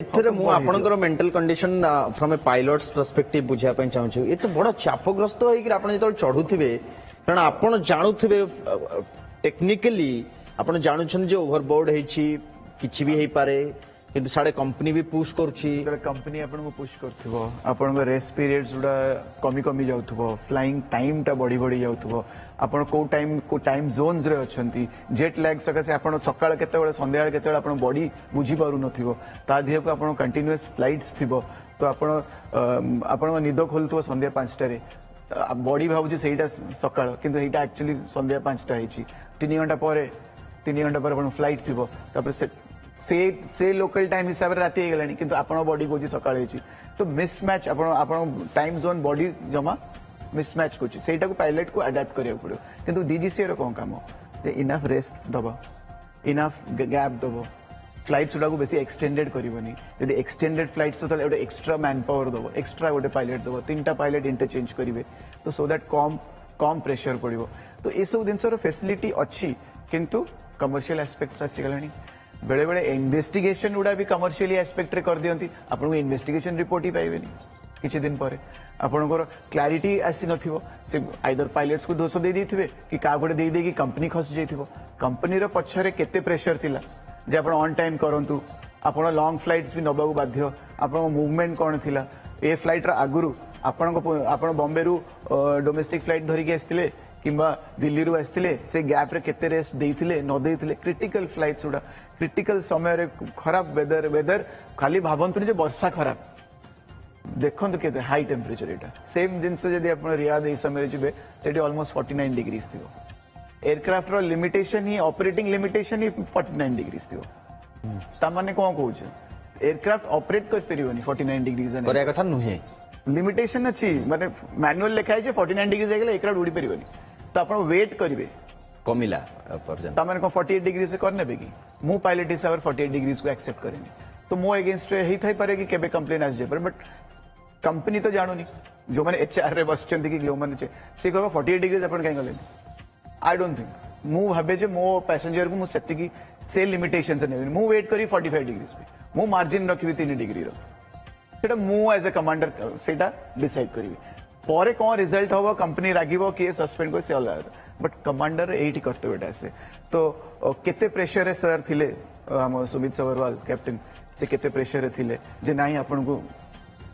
एथिरे मु आपनकर mental condition from A pilots perspective बुझा पय चाहू छु। ये तो बड़ा चापग्रस्त होई कि आपण जतल चढुथिबे कारण आपण जानुथिबे टेक्निकली आपण जानुछन जे ओवरबोर्ड हेछि किछि भी हेई पारे किंतु साडे कंपनी भी पुश करछि। कंपनी आपन को पुश करथिबो आपन को रेस्ट पीरियड्स उडा कमी कमी जाउथबो फ्लाइंग टाइम टा बड़ी बड़ी जाउथबो आपन को टाइम जोन्स रे अछंती जेट लैग सकासे आपन सकाळ केते बेले संध्या बेले केते बेले आपन बॉडी बुझी पारु नथिबो ता दिहे को आपन कंटीन्यूअस फ्लाइट्स थिबो तो आपन निद खोलथबो संध्या 5 टा रे बॉडी भाबुची सेटा सकाळ किंतु एटा एक्चुअली संध्या 5 टा हेछि 3 घंटा पर आपन फ्लाइट थिबो तापर से लोकल टाइम हिसाब से राति गलानी किंतु आपण बॉडी को सकाळे हेछि तो मिसमैच आपण टाइम जोन बॉडी जमा मिसमैच कोछि सेटा को पायलट को अडैप्ट करिया पड़ो किंतु डीजीसी रो कोन काम जे इनफ रेस्ट दबो इनफ गैप दबो फ्लाइट्स उडा को बेसी एक्सटेंडेड करिवनी यदि एक्सटेंडेड फ्लाइट्स तो एडो एक्स्ट्रा मैन पावर दबो एक्स्ट्रा गोटे पायलट दबो तीनटा पायलट इंटरचेंज करिवे तो सो दैट कम प्रेशर पड़िबो तो ए सब दिनसर फैसिलिटी अछि किंतु कमर्शियल एस्पेक्ट्स आसी गलानी बेले बेले इन्वेस्टिगेशन गुड़ा भी कमर्शियली एस्पेक्ट रे कर दियंती आपन को इन्वेस्टिगेशन रिपोर्ट ही पाइबेनी किछि दिन पर आपनकर क्लैरिटी आसी नथिबो से आइदर पायलट्स को दोष दे देथिबे कि का गोटे दे दे कि कंपनी खस जाइथिबो कंपनी रो पछरे केते प्रेशर थिला जे आपन ऑन टाइम करंतु आपन लॉन्ग फ्लाइट्स भी नबागु बाध्य आपन मूवमेंट कोन थिला ए फ्लाइट रा आगुरु आपन बॉम्बे रु डोमेस्टिक फ्लाइट धरि के आस्तिले किंबा दिल्ली रु आस्तिले से गैप रे केते रेस्ट देइथिले न देइथिले क्रिटिकल फ्लाइट्स उडा क्रिटिकल समय रे खराब वेदर खाली भाबंतु जे वर्षा खराब देखंतु केते हाई टेम्परेचर एटा सेम जिंस जदी आपण रियाद ए समय रे जिबे सेठी ऑलमोस्ट 49 डिग्रीज थिबो एयरक्राफ्ट रो लिमिटेशन ही ऑपरेटिंग लिमिटेशन ही 49 डिग्रीज थिबो ता माने कोन कहूछ एयरक्राफ्ट ऑपरेट कर परियोनी 49 डिग्रीज ने करिया कथा नुहे लिमिटेशन अछि माने मैनुअल लिखाइ जे 49 डिग्रीज हेगले एयरक्राफ्ट उडी परियोनी तो आपण वेट करिवे कमिला पर्यंत ता माने को 48 डिग्री से करने बेगी मु पायलट हिसाब 48 डिग्रीज को एक्सेप्ट करेनी तो मो अगेंस्ट हे थाई पारे कि केबे कंप्लेन आस जे पर बट कंपनी तो जानोनी जो माने एचआर रे बसचंती कि जो माने से कहबो 48 डिग्रीज अपन काई गले आई डोंट थिंक मु भाबे जे मो पैसेंजर को मु सेति की से लिमिटेशन से नै मु वेट करी 45 डिग्रीज पे मु मार्जिन रखिबी 3 डिग्री रो सेटा मु एज ए कमांडर सेटा डिसाइड करिवि परे कोन रिजल्ट होबो कंपनी रागिबो कि सस्पेंड को से अलग बट कमांडर एठी कर्तव्यटा से तो केते प्रेशर रे सर थिले हम सुमित सबरवाल कैप्टन से केते प्रेशर रे थिले जे नाही आपन को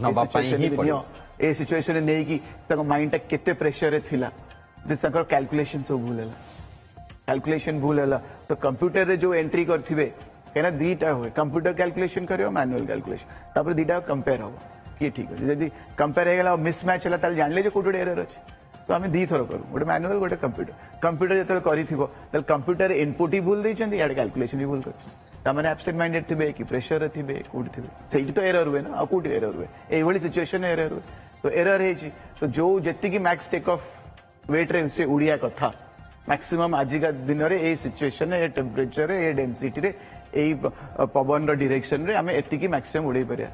नबा पाई ही पड़ो ए सिचुएशन ने कि तक माइंड टा केते प्रेशर रे थिला जे सकर कैलकुलेशन सब भूल हैला तो कंप्यूटर रे जो एंट्री करथिबे केना दीटा होय कंप्यूटर कैलकुलेशन करियो मैनुअल कैलकुलेशन तापर दीटा कंपेयर हो कि ठीक है यदि कंपेयर हे गेला मिसमैच हैला ताल जानले जे कोटो एरर अछि तो आम दी थर करूँ गोटे मैनुअल गोटे कंप्यूटर जो कर कंप्यूटर इनपुट ही भूल देती या कैलकुलेशन भी भूल कर एब्सेंट माइंडेड थे कि प्रेशर थे कौट थे से तो एरर हुए ना कौट एरर हुए ये सिचुएशन एरर हुए तो एरर है तो जो जी मैक्स टेक ऑफ वेट रे से उड़िया कथा मैक्सिमम आजिका दिन में ये सिचुएशन ये टेम्परेचर ये डेनसीटी रे ये पवन डायरेक्शन रे आम एति मैक्सिमम उड़े पारे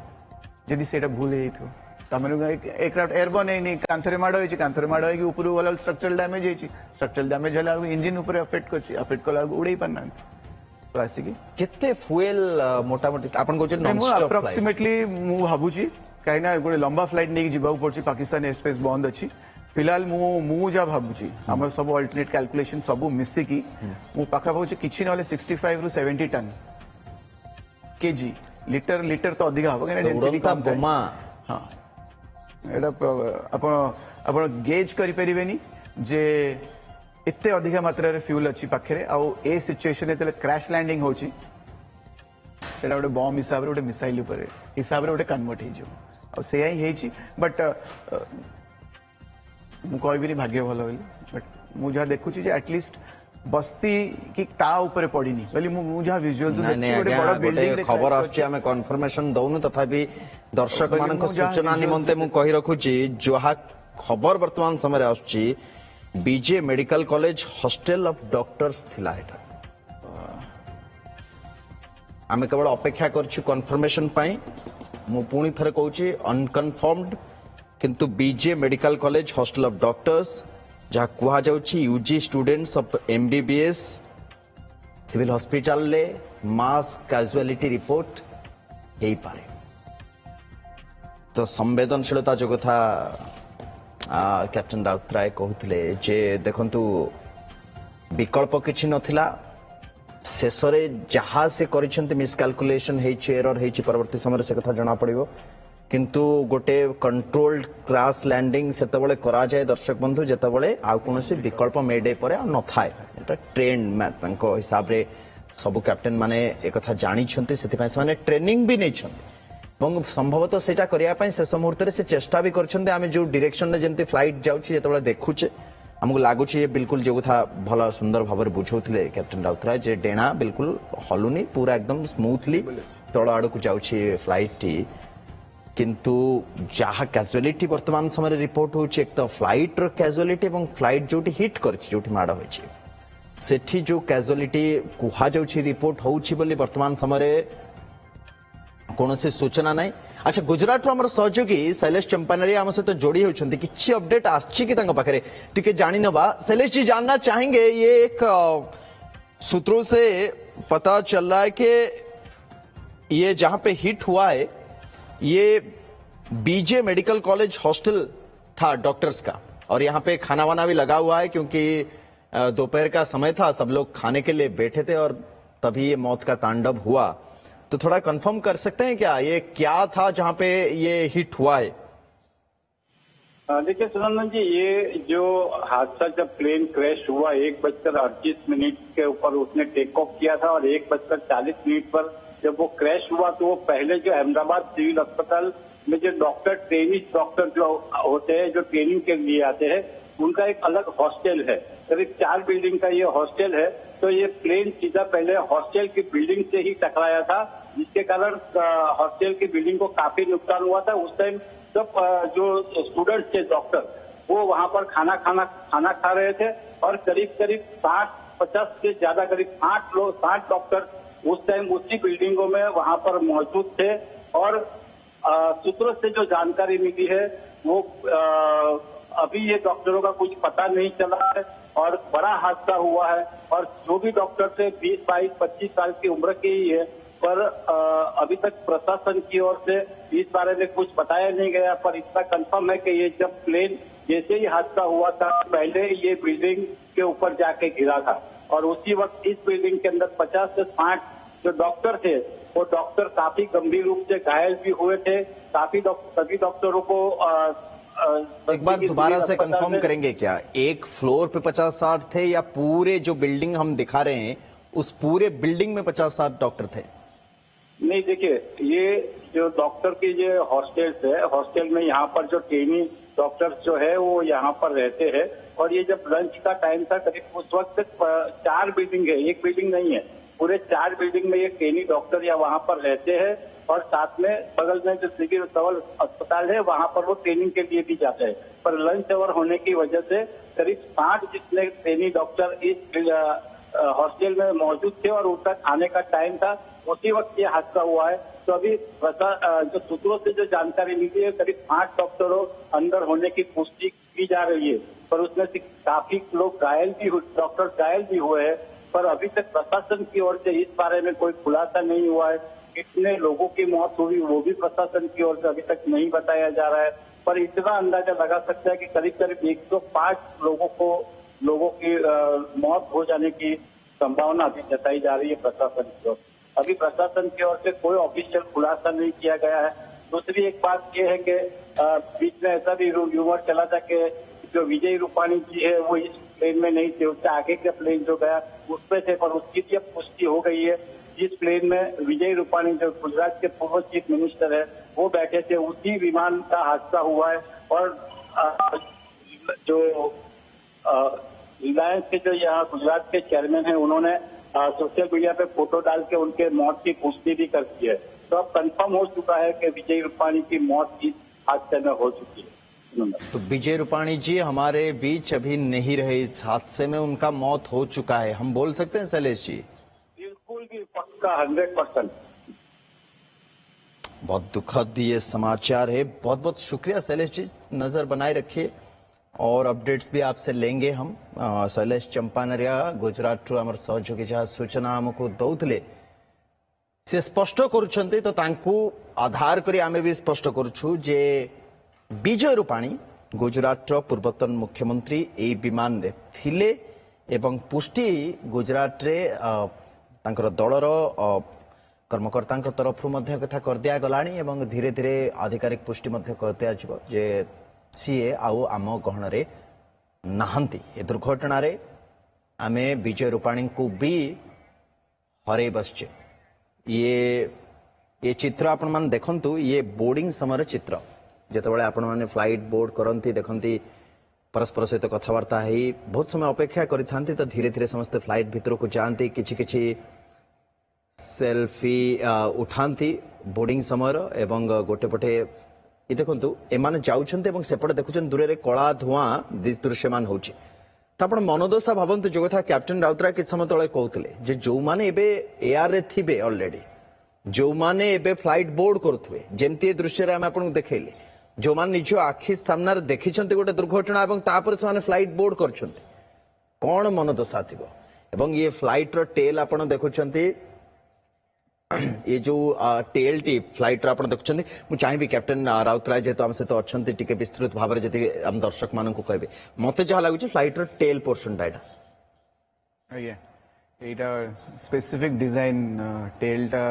जदि से भूल हो एयरक्राफ्ट एयरबर्न है कांथरे माड़ होई कांथरे माड़ होई ऊपर वाला स्ट्रक्चरल डैमेज है स्ट्रक्चरल डैमेज हला इंजन ऊपर अफेक्ट कला उड़े पारना तो आसिकी केते फ्यूएल मोटा मोटी आपन को नॉन स्टॉप अप्रोक्सीमेटली मु भाबुची काई ना गोटे लंबा फ्लाइट नहीं जीवा पड़छि पाकिस्तान एयरस्पेस बंद अछि फिलहाल मु जा भाबुची हमर सब अल्टरनेट कैलकुलेशन सब मिसी की मु पाखा भाबुची किछि नले 65 रु 70 टन केजी लीटर तो अधिक हबो केना डेंसिटी कम बोमा हां एटा गेज करि परिबेनी जे इत्ते अधिक मात्रा रे फ्यूल अछि पाखरे आ ए सिचुएशन एतले क्रैश लैंडिंग होछि सेटा गोटे बम हिसाब रे गोटे मिसाइल ऊपर हिसाब रे गोटे कन्वर्ट हे जो आ से ही हेछि बट मु कहबिनी भाग्य भलो बोली बट मु जा देखुछि जे एटलीस्ट बस्ती की ता ऊपर पड़ीनी बोली मु जा विजुअल्स देखछि गोटे बड़ बिल्डिंग रे खबर आछि हमें कंफर्मेशन दउनु तथापि दर्शक मानक सूचना निमंते मु कहि रखुछि जोहा खबर वर्तमान समय आछि BJ medical college hostel of doctors थिला एटा आमे केवल अपेक्षा करछु कंफर्मेशन पाई मु पुनी थरे कहूछि अनकन्फर्म्ड किंतु BJ medical college hostel of doctors जहाँ कुहा जाउछि UG students of MBBS civil hospital ले मास कैजुअलिटी रिपोर्ट यही पारे तो संवेदनशीलता जो कथा कैप्टन राउतराय कहते जे देखंतु विकल्प किछि नथिला शेष जहाँ से मिसकालकुलेसन एरर परवर्ती समय से कथा जना पड़ो किंतु गोटे कंट्रोल्ड क्रैश लैंडिंग से करा जाए दर्शक बंधु जेतेबेले आ कोनोसी विकल्प मेडे पर न थाए एटा ट्रेंड मैथ हिसाब रे सब कैप्टेन माने एक कथा जानी छंती सेति से माने ट्रेनिंग भी नहीं छंती संभवतः सेटा करिया पई शेष मुहूर्त से चेष्टा भी करछंती आमे जो डायरेक्शन में जेंति फ्लाइट जाउची जेतेबेले देखुचे हमको लगुच ये बिल्कुल जो था भला सुंदर भाव में बुझाते कैप्टेन राउतराय जे डेणा बिल्कुल हलुनी पूरा एकदम स्मूथली तल आड़ को जाउची फ्लाइट टी किंतु जहाँ कैजुअलिटी वर्तमान समय रिपोर्ट होची एक तो फ्लाइट रो कैजुअलिटी एवं फ्लाइट जोटी हिट करची जोटी माड़ होची सेठी जो कैजुअलिटी कुहा जाउची रिपोर्ट होची बोली वर्तमान समय कौन से सूचना नहीं। अच्छा गुजरात आम सहयोगी शैलेश चंपानेरी आम सहित जोड़ी होती किसी अपडेट आखिरे टिके जानी नवा। शैलेश जी जानना चाहेंगे ये एक सूत्रों से पता चल रहा है कि ये जहां पे हिट हुआ है ये बीजे मेडिकल कॉलेज हॉस्टल था डॉक्टर्स का और यहाँ पे खाना वाना भी लगा हुआ है क्योंकि दोपहर का समय था सब लोग खाने के लिए बैठे थे और तभी ये मौत का तांडव हुआ। तो थोड़ा कंफर्म कर सकते हैं क्या ये क्या था जहां पे ये हिट हुआ है? देखिए सुनंदन जी ये जो हादसा जब प्लेन क्रैश हुआ 1:38 के ऊपर उसने टेक ऑफ किया था और 1:40 पर जब वो क्रैश हुआ तो वो पहले जो अहमदाबाद सिविल अस्पताल में जो ट्रेनिंग डॉक्टर जो होते हैं जो ट्रेनिंग के लिए आते हैं उनका एक अलग हॉस्टल है। करीब 4 बिल्डिंग का ये हॉस्टल है। तो ये प्लेन सीधा पहले हॉस्टल की बिल्डिंग से ही टकराया था जिसके कारण हॉस्टल की बिल्डिंग को काफी नुकसान हुआ था। उस टाइम सब जो स्टूडेंट्स थे डॉक्टर वो वहां पर खाना खा रहे थे और करीब 50 से ज्यादा करीब 60 डॉक्टर उस टाइम उसी बिल्डिंगों में वहां पर मौजूद थे। और सूत्रों से जो जानकारी मिली है वो अभी ये डॉक्टरों का कुछ पता नहीं चला है और बड़ा हादसा हुआ है और जो भी डॉक्टर थे 20, 22, 25 साल की उम्र के ही है पर अभी तक प्रशासन की ओर से इस बारे में कुछ बताया नहीं गया। पर इतना कंफर्म है कि ये जब प्लेन जैसे ही हादसा हुआ था पहले ये बिल्डिंग के ऊपर जाके गिरा था और उसी वक्त इस बिल्डिंग के अंदर 50 से 60 जो डॉक्टर थे वो डॉक्टर काफी गंभीर रूप से घायल भी हुए थे। सभी डॉक्टरों को एक बार दोबारा से कंफर्म करेंगे क्या एक फ्लोर पे 50-60 थे या पूरे जो बिल्डिंग हम दिखा रहे हैं उस पूरे बिल्डिंग में 50-60 डॉक्टर थे? नहीं देखिए ये जो डॉक्टर की जो हॉस्टल्स है हॉस्टल में यहाँ पर जो ट्रेनिंग डॉक्टर्स जो है वो यहाँ पर रहते हैं और ये जब लंच का टाइम था करीब उस वक्त 4 बिल्डिंग है एक बिल्डिंग नहीं है पूरे 4 बिल्डिंग में ये ट्रेनिंग डॉक्टर या वहाँ पर रहते हैं और साथ में बगल में जो सिविल अस्पताल है वहाँ पर वो ट्रेनिंग के लिए भी जाते हैं। पर लंच आवर होने की वजह से करीब 60 जितने ट्रेनिंग डॉक्टर इस हॉस्टल में मौजूद थे और उनका खाने का टाइम था उसी वक्त ये हादसा हुआ है। तो अभी जो सूत्रों से जो जानकारी मिली है करीब 5 डॉक्टरों अंदर होने की पुष्टि की जा रही है पर उसमें से काफी लोग डॉक्टर घायल भी हुए हैं। पर अभी तक प्रशासन की ओर से इस बारे में कोई खुलासा नहीं हुआ है। कितने लोगों की मौत हुई वो भी प्रशासन की ओर से अभी तक नहीं बताया जा रहा है। पर इतना अंदाजा लगा सकता है कि करीब 105 लोगों की मौत हो जाने की संभावना अभी जताई जा रही है प्रशासन की ओर। अभी प्रशासन की ओर से कोई ऑफिशियल खुलासा नहीं किया गया है। दूसरी एक बात यह है कि बीच में ऐसा भी र्यूमर चला था कि जो विजय रूपाणी जी है वो इस प्लेन में नहीं थे उससे आगे का प्लेन जो गया उसमें थे पर उसकी भी अब पुष्टि हो गई है। जिस प्लेन में विजय रूपाणी जो गुजरात के पूर्व चीफ मिनिस्टर है वो बैठे थे उसी विमान का हादसा हुआ है। और जो रिलायंस के जो यहाँ गुजरात के चेयरमैन है उन्होंने सोशल मीडिया पे फोटो डाल के उनके मौत की पुष्टि भी कर दी है। तो अब कंफर्म हो चुका है कि विजय रूपाणी की मौत इस हादसे में हो चुकी है। तो विजय रूपाणी जी हमारे बीच अभी नहीं रहे इस हादसे में उनका मौत हो चुका है हम बोल सकते हैं शैलेश जी? बिल्कुल भी पक्का 100%। बहुत दुखद ये समाचार है। बहुत बहुत शुक्रिया शैलेश जी नजर बनाए रखिए और अपडेट्स भी आपसे लेंगे हम। शैलेश चंपानेरिया गुजरात आम सहयोगी जहाँ सूचना आमको दौले से स्पष्ट करुछन्ते तो तांकू आधार करी आमे भी स्पष्ट करूछु जे विजय रूपाणी गुजरात पूर्वतन मुख्यमंत्री ए विमान रे थिले एवं पुष्टि गुजरात रे तांकर दलर कर्मकर्ता तरफ कथा कर दिया गलानी एवं धीरे धीरे आधिकारिक पुष्टि कर दिया जिवो जे सीए आउ आम गहन रे नाहंती ए दुर्घटना रे आमे विजय रूपाणी को भी हरे बसचे ये चित्र आपण मान देखंतु ये बोर्डिंग समय चित्र जेतेबेले आपण माने फ्लाइट बोर्ड करंती देखंती परस्पर सहित कथबार्ता है बहुत समय अपेक्षा करिथांती तो धीरे धीरे समस्त फ्लाइट भीतर को जानती किछि किछि सेल्फी उठांती बोर्डिंग समय एवं गोटे पटे ये देखंतु एमाने जाउछन्ते एवं सेपटे देखुछन दूरे रे कला धुआं दृश्यमान होछि तो आपण मनोदशा भावंतु जो कथा कैप्टन राउतराय किछ समय तळे कहउतले जे जो माने एबे एआर रे थिबे ऑलरेडी जो माने एबे फ्लाइट बोर्ड करथुवे जेमती दृश्य रे हम आपन देखैले जो माने निज आखि सामना रे देखिछन्ते गोटे दुर्घटना एवं तापर से माने फ्लाइट बोर्ड करछन्ते कोन मनोदशा थिबो एवं ये फ्लाइट रो टेल आपण देखुछन्ते ये जो टेल टी फ्लाइट आप देखुं मुझे चाहिए कैप्टन राउतराय जेहेतु आम सहित अच्छा टी विस्तृत भाव में जी आम दर्शक मान कहे मत जहाँ लगुच फ्लाइट रो टेल पोर्शन टाइटा यहाँ स्पेसिफिक डिजाइन टेल टा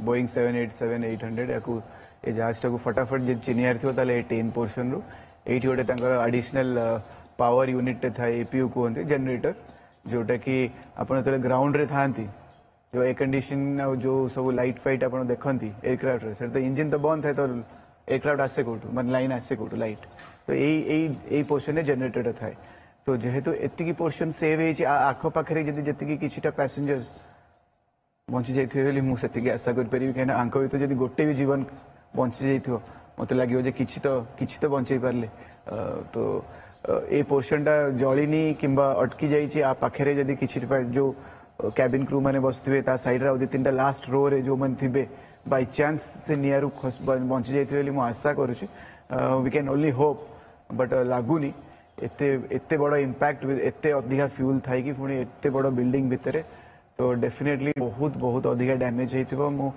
बोइंग 787-800 याकू ए जहाज टाक फटाफट जे चिनियार थो ताले टेन पोर्शन रू एठी गोटे एडिशनल पावर यूनिट था एपीयू कहते जनरेटर जोटा कि आपन तले ग्राउंड रे थांती जो एयर कंडीशन जो सब लाइट फाइट आप देखती एयरक्राफ्ट तो इंजिन तो बंद था तो एयरक्राफ्ट आसे कौटू मैं लाइन आसे कौटू लाइट तो यही पोर्शन जनरेटर थाए तो जेहेतु एतिकी पोर्शन सेव हो आख पाखे जी किसी पैसेंजर्स बंची जाइए मुझे आशा करी कहीं आंक भर जब गोटे भी जीवन बंची जा मत लगे किसी तो बचे पारे तो ये पोर्शन टा जलिनी कि अटकी जाइए पाखे जब किसी जो कैबिन क्रू माने बसथिबे ता साइड रे 2-3टा लास्ट रो रे जो मन थिबे बाय चांस से नियारू बंची जाइथिबे ବୋଲି ମୁଁ आशा करूची we can only hope but लागुनी एते बड़ इंपैक्ट एते अधिका फ्यूल थाई कि पुणी एते बड़ बिल्डिंग भितरे तो डेफिनेटली बहुत बहुत अधिका डैमेज हेतिबो मु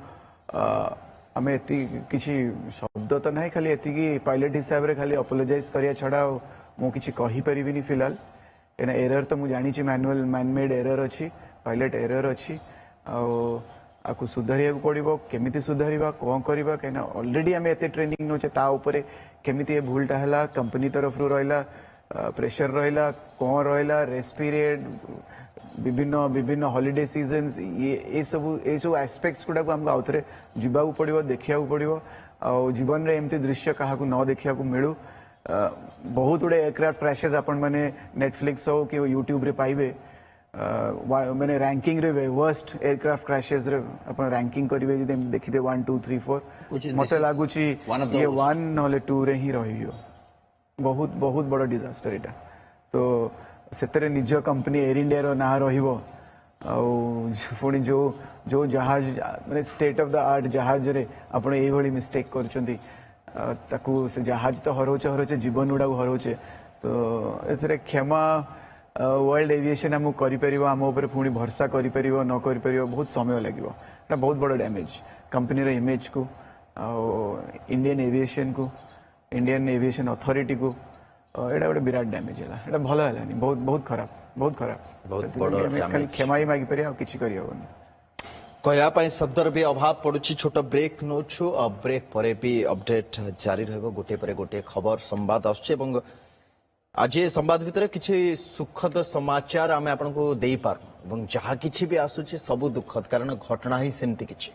आमे एति किछि शब्द तो नाही खाली एति कि पायलट हिसाब रे खाली अपोलोजाइज करिया छडा मु किछि कहि परिबिनी फिलहाल एना एरर तो मु जानि छि मैनुअल मैनमेड एरर अछि पायलट एरर अच्छी आपको सुधारिया पड़ो केमी सुधार कौन करवा कहीं ऑलरेडी आम एत ट्रेनिंग नौचे केमी ये भूलटा है कंपनी तरफ रहा प्रेशर रहा कौन रहा रेस्ट पीरियड विभिन्न विभिन्न हॉलिडे सीजन्स ये सब एस्पेक्ट्स गुड़ाक आमको आउ थे जावाक पड़ो देखा पड़ो जीवन में एमती दृश्य क्या न देखा मिलू बहुत गुड़े एयरक्राफ्ट क्रैशेस आपण मैंने नेटफ्लिक्स हो कि यूट्यूब रे पाइबे मैंने रैंकिंग रे वर्स्ट एयरक्राफ्ट क्रैशेस रे अपन रैंकिंग करिवे जदि देखिते 1 2 3 4 मते लागुची ये 1 नले 2 रे ही रहियो बहुत बहुत बड़ा डिजास्टर एटा तो सेतरे निज कंपनी एयर इंडिया रो ना रहिबो पुणी जो जो जहाज माने स्टेट ऑफ द आर्ट जहाज रे आपण एई भली मिस्टेक करचंती ताकू से जहाज तो हरोचे जीवन गुड़ा हरोचे तो एथरे क्षमा वर्ल्ड एविएशन आम कर आम पुणी भरसा कर न कर बहुत समय लगे बहुत बड़ा डैमेज कंपनी इमेज को इंडियन एविएशन को इंडियन एविएशन अथॉरिटी को एटा गोटे विराट डैमेज है भल है बहुत बहुत खराब क्षमा ही मागी पारे किसी करहबनी कहवाई शब्दर भी अभाव पड़ुछि छोट ब्रेक नौछु ब्रेक पर भी अपडेट जारी रहिबो गोटे पर गोटे खबर संवाद आछे एवं आज ये संवाद भितर किसी सुखद समाचार आम आपको दे पार जहाँ किसी भी आसूची सबू दुखद कारण घटना ही सेमती किछि